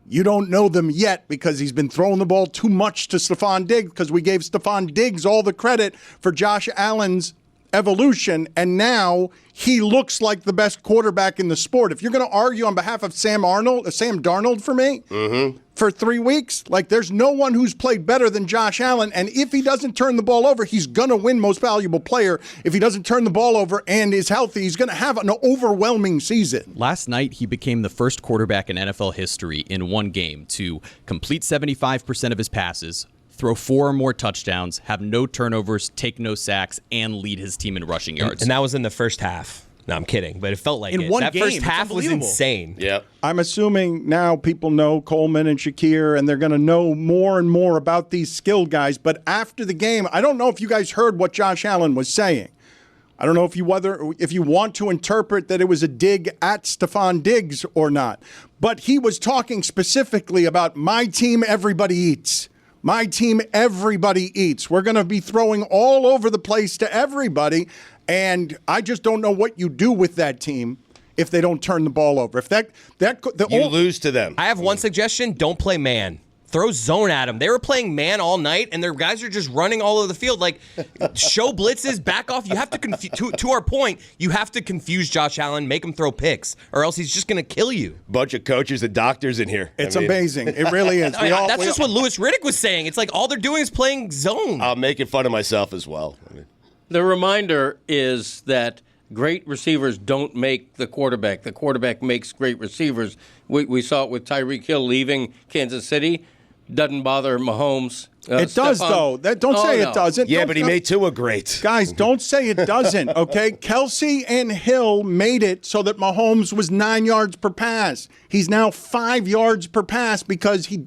you don't know them yet because he's been throwing the ball too much to Stephon Diggs because we gave Stephon Diggs all the credit for Josh Allen's evolution, and now he looks like the best quarterback in the sport. If you're going to argue on behalf of Sam Darnold for me for 3 weeks, like there's no one who's played better than Josh Allen, and if he doesn't turn the ball over, he's going to win most valuable player. If he doesn't turn the ball over and is healthy, he's going to have an overwhelming season. Last night, he became the first quarterback in NFL history in one game to complete 75% of his passes, throw 4 or more touchdowns, have no turnovers, take no sacks, and lead his team in rushing yards. And that was in the first half. No, I'm kidding, but it felt like in it. one That game, first it's half was unbelievable. insane. Yep. I'm assuming now people know Coleman and Shakir, and they're going to know more and more about these skilled guys. But after the game, I don't know if you guys heard what Josh Allen was saying. I don't know if you want to interpret that it was a dig at Stephon Diggs or not. But he was talking specifically about my team, everybody eats. My team, everybody eats. We're going to be throwing all over the place to everybody, and I just don't know what you do with that team if they don't turn the ball over. If you lose to them. I have one suggestion: don't play man. Throw zone at them. They were playing man all night, and their guys are just running all over the field. Like, show blitzes, back off. You have to to our point, you have to confuse Josh Allen, make him throw picks, or else he's just going to kill you. Bunch of coaches and doctors in here. It's amazing. It really is. That's just what Louis Riddick was saying. It's like all they're doing is playing zone. I'm making fun of myself as well. The reminder is that great receivers don't make the quarterback. The quarterback makes great receivers. We saw it with Tyreek Hill leaving Kansas City. doesn't bother Mahomes. It does, though. Don't say it doesn't. Yeah, Don't- but he made Tua great. Guys, don't say it doesn't, okay? Kelsey and Hill made it so that Mahomes was 9 yards per pass. He's now 5 yards per pass because he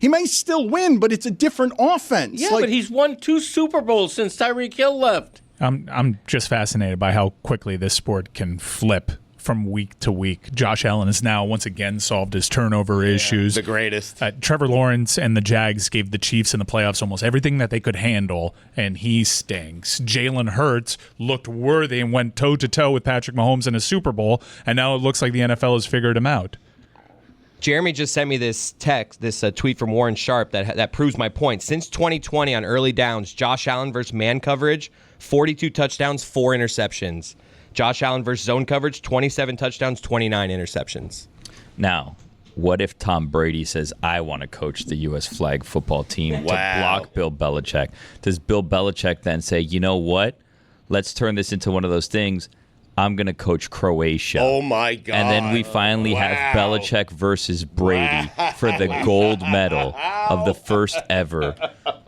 may still win, but it's a different offense. Yeah, but he's won 2 Super Bowls since Tyreek Hill left. I'm just fascinated by how quickly this sport can flip from week to week. Josh Allen has now once again solved his turnover issues. The greatest. Trevor Lawrence and the Jags gave the Chiefs in the playoffs almost everything that they could handle, and he stinks. Jalen Hurts looked worthy and went toe-to-toe with Patrick Mahomes in a Super Bowl, and now it looks like the NFL has figured him out. Jeremy just sent me this tweet from Warren Sharp that proves my point. Since 2020 on early downs, Josh Allen versus man coverage, 42 touchdowns, 4 interceptions. Josh Allen versus zone coverage, 27 touchdowns, 29 interceptions. Now, what if Tom Brady says, I want to coach the U.S. flag football team to block Bill Belichick? Does Bill Belichick then say, you know what? Let's turn this into one of those things. I'm going to coach Croatia. Oh, my God. And then we finally have Belichick versus Brady for the gold medal of the first ever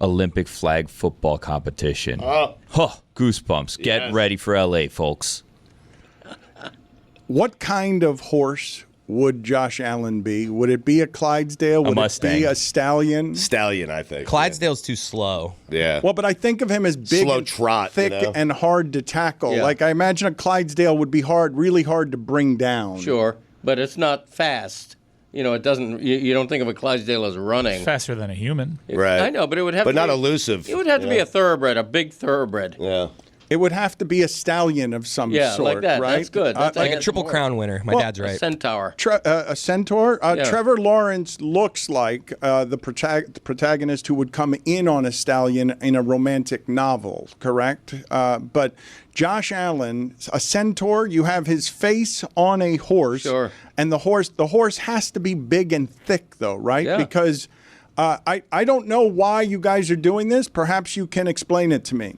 Olympic flag football competition. Goosebumps. Get ready for L.A., folks. What kind of horse would Josh Allen be? Would it be a Clydesdale? Would it be a stallion? Stallion, I think. Clydesdale's too slow. Yeah. Well, but I think of him as big, Slow and trot, thick, and hard to tackle. Yeah. Like I imagine a Clydesdale would be really hard to bring down. Sure, but it's not fast. It doesn't. You don't think of a Clydesdale as running. Faster than a human. Right. I know, but it would have. But to not be, elusive. It would have to be a thoroughbred, a big thoroughbred. Yeah. It would have to be a stallion of some Yeah, sort, like that. right? That's good. That's Like a Triple Crown winner. My dad's right. A centaur. A centaur? Yeah. Trevor Lawrence looks like the protagonist who would come in on a stallion in a romantic novel, correct? But Josh Allen, a centaur, you have his face on a horse. Sure. And the horse has to be big and thick, though, right? Yeah. Because I don't know why you guys are doing this. Perhaps you can explain it to me.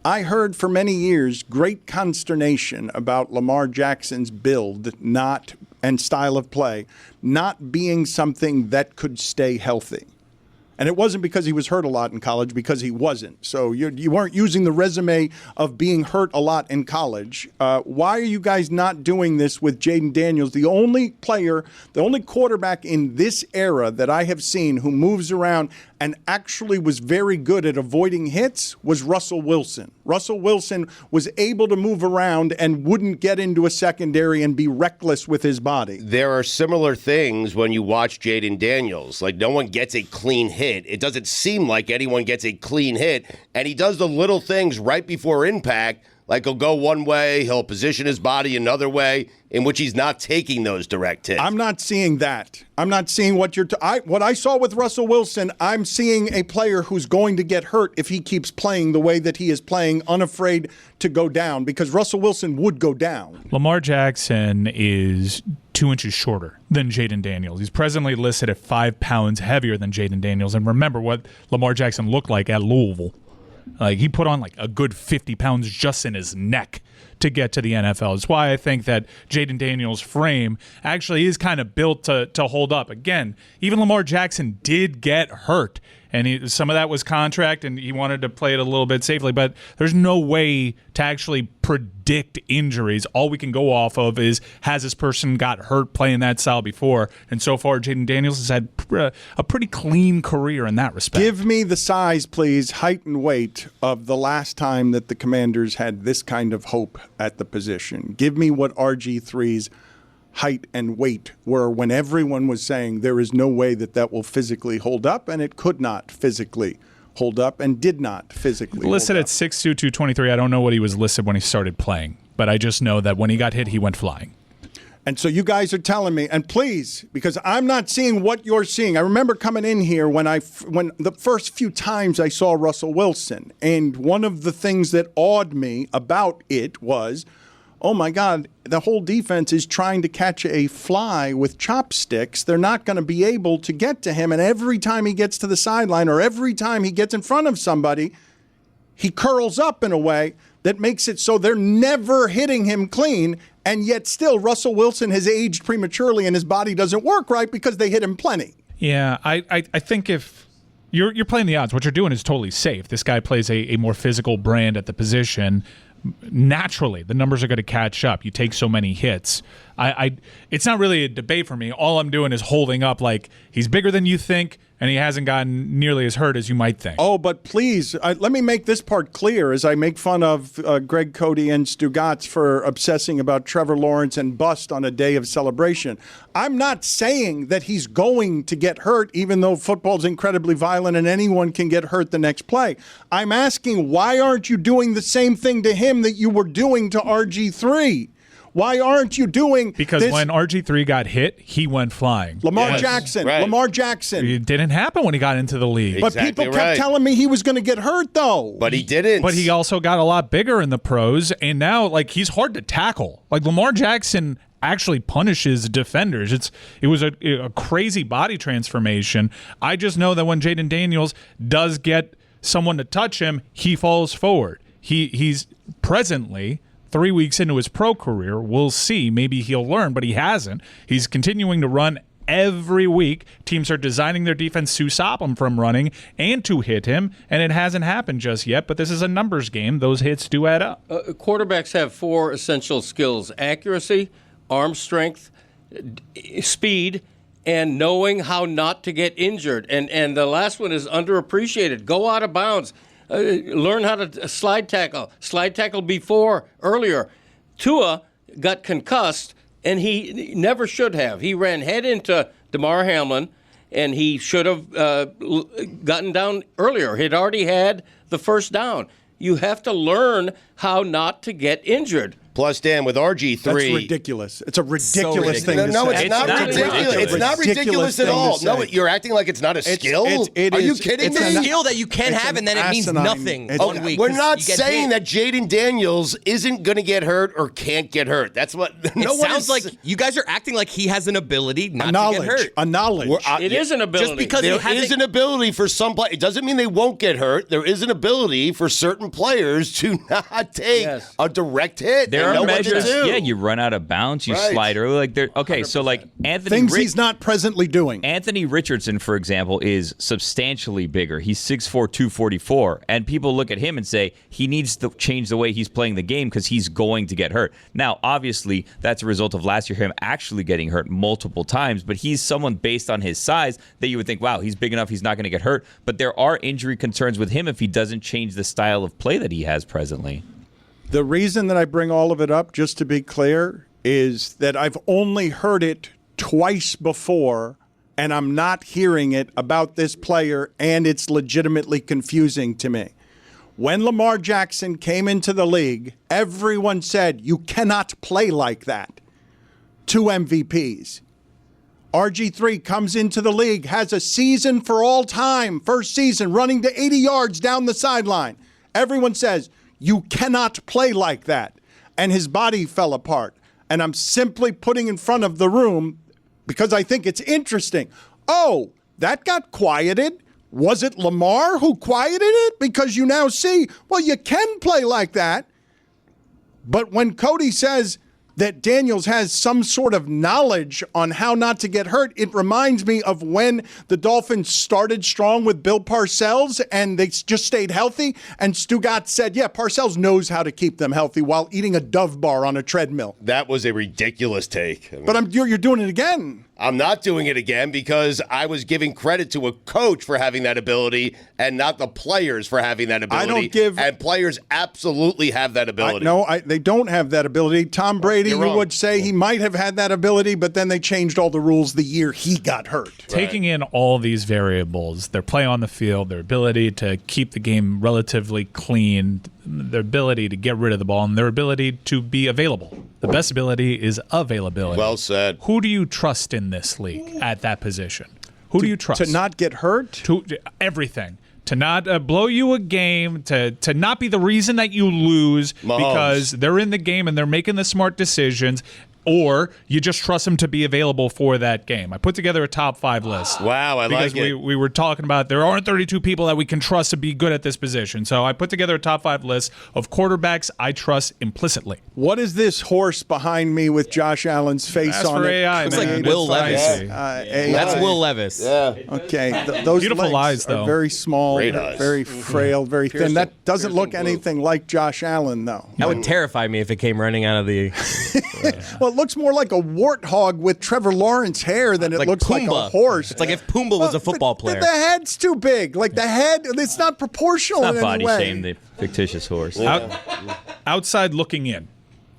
I heard for many years great consternation about Lamar Jackson's build and style of play not being something that could stay healthy. And it wasn't because he was hurt a lot in college, because he wasn't. So you weren't using the resume of being hurt a lot in college. Why are you guys not doing this with Jayden Daniels, the only quarterback in this era that I have seen who moves around and actually was very good at avoiding hits was Russell Wilson. Russell Wilson was able to move around and wouldn't get into a secondary and be reckless with his body. There are similar things when you watch Jayden Daniels. Like, no one gets a clean hit. It doesn't seem like anyone gets a clean hit. And he does the little things right before impact. Like, he'll go one way, he'll position his body another way, in which he's not taking those direct hits. I'm not seeing that. I'm not seeing what what I saw with Russell Wilson. I'm seeing a player who's going to get hurt if he keeps playing the way that he is playing, unafraid to go down, because Russell Wilson would go down. Lamar Jackson is 2 inches shorter than Jayden Daniels. He's presently listed at 5 pounds heavier than Jayden Daniels. And remember what Lamar Jackson looked like at Louisville. Like, he put on like a good 50 pounds just in his neck to get to the NFL. It's why I think that Jayden Daniels' frame actually is kind of built to hold up. Again, even Lamar Jackson did get hurt, and some of that was contract, and he wanted to play it a little bit safely, but there's no way to actually predict injuries. All we can go off of is, has this person got hurt playing that style before? And so far, Jayden Daniels has had a pretty clean career in that respect. Give me the size, please, height and weight of the last time that the Commanders had this kind of hope at the position. Give me what RG3's height and weight were when everyone was saying there is no way that will physically hold up, and it could not physically hold up and did not physically listed hold at 6'2", 223. I don't know what he was listed when he started playing, but I just know that when he got hit, he went flying. And so you guys are telling me, and please, because I'm not seeing what you're seeing. I remember coming in here when the first few times I saw Russell Wilson, and one of the things that awed me about it was, oh my God, the whole defense is trying to catch a fly with chopsticks. They're not going to be able to get to him. And every time he gets to the sideline or every time he gets in front of somebody, he curls up in a way that makes it so they're never hitting him clean. And yet still, Russell Wilson has aged prematurely and his body doesn't work right because they hit him plenty. Yeah, I think if you're playing the odds, what you're doing is totally safe. This guy plays a more physical brand at the position. Naturally, the numbers are going to catch up. You take so many hits. It's not really a debate for me. All I'm doing is holding up like he's bigger than you think, and he hasn't gotten nearly as hurt as you might think. Oh, but please, let me make this part clear as I make fun of Greg, Cote, and Stugotz for obsessing about Trevor Lawrence and bust on a day of celebration. I'm not saying that he's going to get hurt, even though football's incredibly violent and anyone can get hurt the next play. I'm asking, why aren't you doing the same thing to him that you were doing to RG3? Why aren't you doing Because this? when RG3 got hit, he went flying. Lamar Jackson. It didn't happen when he got into the league. But people kept telling me he was going to get hurt, though. But he didn't. But he also got a lot bigger in the pros, and now he's hard to tackle. Like Lamar Jackson actually punishes defenders. It was a crazy body transformation. I just know that when Jayden Daniels does get someone to touch him, he falls forward. He's presently 3 weeks into his pro career. We'll see. Maybe he'll learn, but he hasn't. He's continuing to run every week. Teams are designing their defense to stop him from running and to hit him, and it hasn't happened just yet, but this is a numbers game. Those hits do add up. Quarterbacks have 4 essential skills: accuracy, arm strength, speed, and knowing how not to get injured. And the last one is underappreciated. Go out of bounds. Learn how to slide tackle. Slide tackle earlier. Tua got concussed, and he never should have. He ran head into DeMar Hamlin, and he should have gotten down earlier. He'd already had the first down. You have to learn how not to get injured. Plus, Dan, with RG3... That's ridiculous. It's a ridiculous thing to No, say. it's not ridiculous. It's not ridiculous at all. No, you're acting like it's not a skill? Are you kidding me? It's a skill that you can have, and then it means nothing one week. We're not saying that Jayden Daniels isn't going to get hurt or can't get hurt. That's what... It sounds like you guys are acting like he has an ability not to get hurt. A knowledge. It is an ability. Just because there is an ability for some players. It doesn't mean they won't get hurt. There is an ability for certain players to not take a direct hit. There are measures. Yeah, you run out of bounds, you slide early. Okay, 100%. So Anthony things he's not presently doing. Anthony Richardson, for example, is substantially bigger. He's 6'4", 244, and people look at him and say he needs to change the way he's playing the game because he's going to get hurt. Now, obviously, that's a result of last year him actually getting hurt multiple times, but he's someone based on his size that you would think, wow, he's big enough, he's not going to get hurt. But there are injury concerns with him if he doesn't change the style of play that he has presently. The reason that I bring all of it up, just to be clear, is that I've only heard it twice before, and I'm not hearing it about this player, and it's legitimately confusing to me. When Lamar Jackson came into the league, everyone said, you cannot play like that. 2 MVPs. RG3 comes into the league, has a season for all time, first season, running to 80 yards down the sideline. Everyone says, you cannot play like that. And his body fell apart. And I'm simply putting in front of the room because I think it's interesting. Oh, that got quieted. Was it Lamar who quieted it? Because you now see, well, you can play like that. But when Cote says that Daniels has some sort of knowledge on how not to get hurt, it reminds me of when the Dolphins started strong with Bill Parcells and they just stayed healthy. And Stugotz said, yeah, Parcells knows how to keep them healthy while eating a Dove bar on a treadmill. That was a ridiculous take. But you're doing it again. I'm not doing it again because I was giving credit to a coach for having that ability and not the players for having that ability. And players absolutely have that ability. They don't have that ability. Tom Brady, you would say he might have had that ability, but then they changed all the rules the year he got hurt. Taking in all these variables, their play on the field, their ability to keep the game relatively clean, their ability to get rid of the ball, and their ability to be available. The best ability is availability. Well said. Who do you trust in this league at that position? Who do you trust? To not get hurt? To everything. To not blow you a game, to not be the reason that you lose because they're in the game and they're making the smart decisions. or you just trust him to be available for that game. I put together a top 5 list. Wow, I like it. Because we were talking about there aren't 32 people that we can trust to be good at this position. So I put together a top 5 list of quarterbacks I trust implicitly. What is this horse behind me with Josh Allen's face That's on for it? AI, Looks man. like Will Levis. AI. That's Will Levis. Yeah. Okay, those Beautiful legs eyes, though. are very small, Great eyes. very frail, very thin. That doesn't look anything like Josh Allen, though. That would terrify me if it came running out of the. Well, it looks more like a warthog with Trevor Lawrence hair than it Like looks like a Pumbaa. horse. It's like if Pumbaa was a football player. The head's too big. Like the head, it's not proportional Not in any body way. shame the fictitious horse. Outside looking in,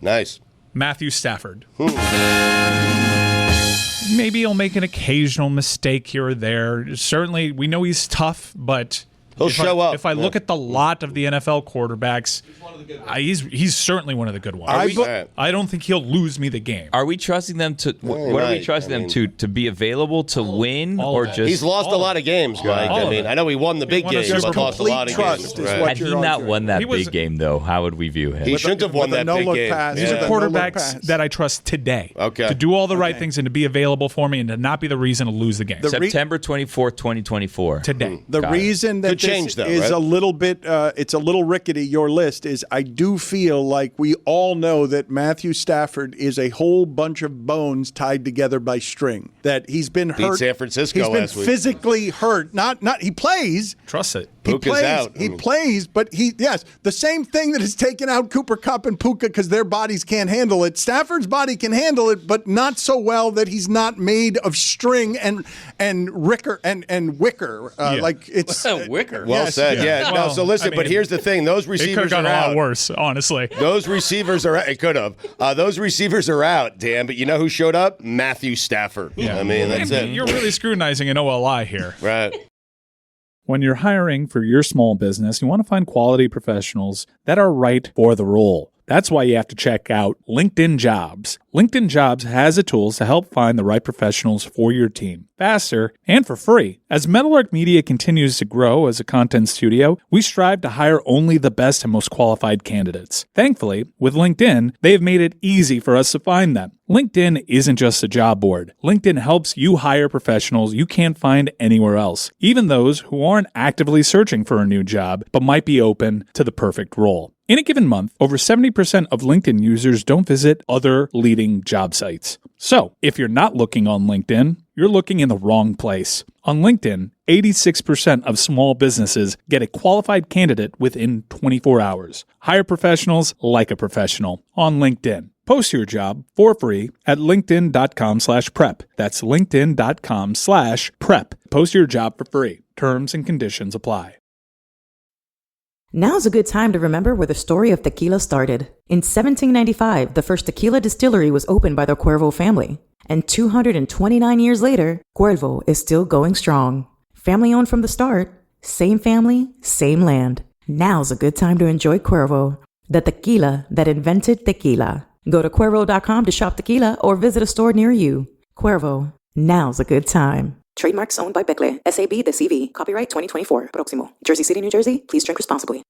Nice. Matthew Stafford. Maybe he'll make an occasional mistake here or there. Certainly, we know he's tough, but He'll show up. If I look at the lot of the NFL quarterbacks, he's certainly one of the good ones. I don't think he'll lose me the game. Are we trusting them to? What are we trusting them to be available to win, or just? He's lost a lot of games, Mike. I mean, I know he won the big game, but lost a lot of games. Had he not won that big game, though, how would we view him? He shouldn't have won that big game. These are quarterbacks that I trust today. To do all the right things and to be available for me and to not be the reason to lose the game. September 24th, 2024. Today. The reason that this is a little bit, it's a little rickety, your list, is I do feel like we all know that Matthew Stafford is a whole bunch of bones tied together by string. That he's been hurt. Beat San Francisco He's been last week. physically hurt. Not he plays. Trust it. He Puka's plays. out. He plays, but the same thing that has taken out Cooper Kupp and Puka because their bodies can't handle it. Stafford's body can handle it, but not so well that he's not made of string and wicker and wicker. Like it's wicker. Well said. Yeah. Well, no. So listen, I mean, but here's the thing: those It receivers could have gone are a out. lot worse, honestly. Those receivers are. It could have. Those receivers are out, Dan. But you know who showed up? Matthew Stafford. Yeah. I mean, that's it. You're really scrutinizing an OLI here. Right. When you're hiring for your small business, you want to find quality professionals that are right for the role. That's why you have to check out LinkedIn Jobs. LinkedIn Jobs has the tools to help find the right professionals for your team faster and for free. As Metalwork Media continues to grow as a content studio, we strive to hire only the best and most qualified candidates. Thankfully, with LinkedIn, they have made it easy for us to find them. LinkedIn isn't just a job board. LinkedIn helps you hire professionals you can't find anywhere else, even those who aren't actively searching for a new job but might be open to the perfect role. In a given month, over 70% of LinkedIn users don't visit other leading job sites. So, if you're not looking on LinkedIn, you're looking in the wrong place. On LinkedIn, 86% of small businesses get a qualified candidate within 24 hours. Hire professionals like a professional on LinkedIn. Post your job for free at linkedin.com/prep. That's linkedin.com/prep. Post your job for free. Terms and conditions apply. Now's a good time to remember where the story of tequila started. In 1795, the first tequila distillery was opened by the Cuervo family. And 229 years later, Cuervo is still going strong. Family owned from the start, same family, same land. Now's a good time to enjoy Cuervo, the tequila that invented tequila. Go to Cuervo.com to shop tequila or visit a store near you. Cuervo, now's a good time. Trademarks owned by Becle, SAB, the CV. Copyright 2024. Próximo. Jersey City, New Jersey. Please drink responsibly.